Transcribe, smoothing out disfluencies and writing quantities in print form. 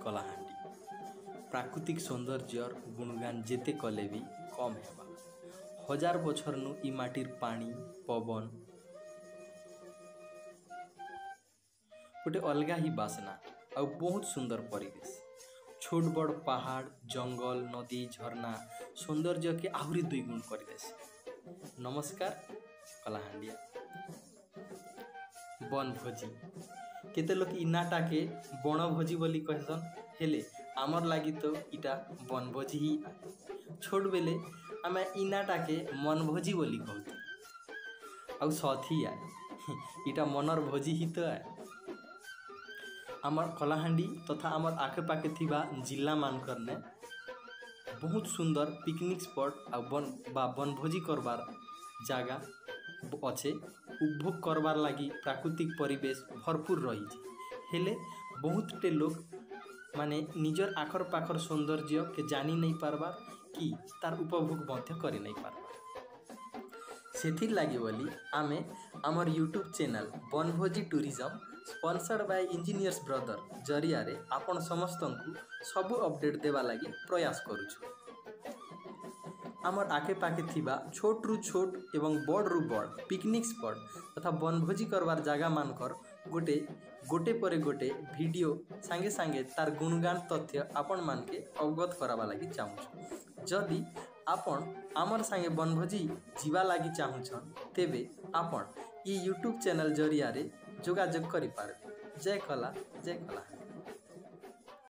कलाहांडी प्राकृतिक सौंदर्यर गुणगान जेते कले भी कम हेबा। हजार बछरनु इ माटीर पानी पवन गोटे अलगा ही बासना और बहुत सुंदर परिवेश। छोट बड़ पहाड़ जंगल नदी झरना सौंदर्य के आहुरी दुईगुण कर। नमस्कार कलाहांडिया। बनभोजी केते लोग इनाटा के बनभोजी बोली कहसन, हेले आमर लगी तो इटा बनभोजी ही आए। छोट बेले आम इनाटा के मनभोजी बोली कहते आउ सथी आए इटा मनर भोजी ही तो आए। आमर कलाहांडी तथा आमर आखे पाखे थिबा जिला मानकर ने बहुत सुंदर पिकनिक स्पॉट आ बनभोजी करबार जगह अच्छे। उपभोग करबार लगी प्राकृतिक परिवेश भरपूर रही हेले बहुत टे लोग माने निजर आखर पाखर सौंदर्य के जानी नहीं पारबार कि तार उपभोग मध्य करि नहीं पारबार। सेथिर लगी बोली आमे आमर YouTube channel Banabhoji tourism sponsored by engineers brother जरिया रे आपण समस्त को सबु अपडेट देवा लगी प्रयास करूछु। आमर आखे पाखे थिबा छोट रु छोट एवं बड़ रु बड़ पिकनिक स्पॉट तथा बनभोजी करवार जगह मानकर गोटे गोटे परे गोटे वीडियो सांगे सांगे तार गुणगान तथ्य आपण मान के अवगत करावा लगी चाहूँ। जदि आपण आमर सांगे बनभोजी जीवा लगी चाहूछन तेबे आपण इ यूट्यूब चैनल जरिया रे जोगाजोग करि पारे। जय कला जय कला।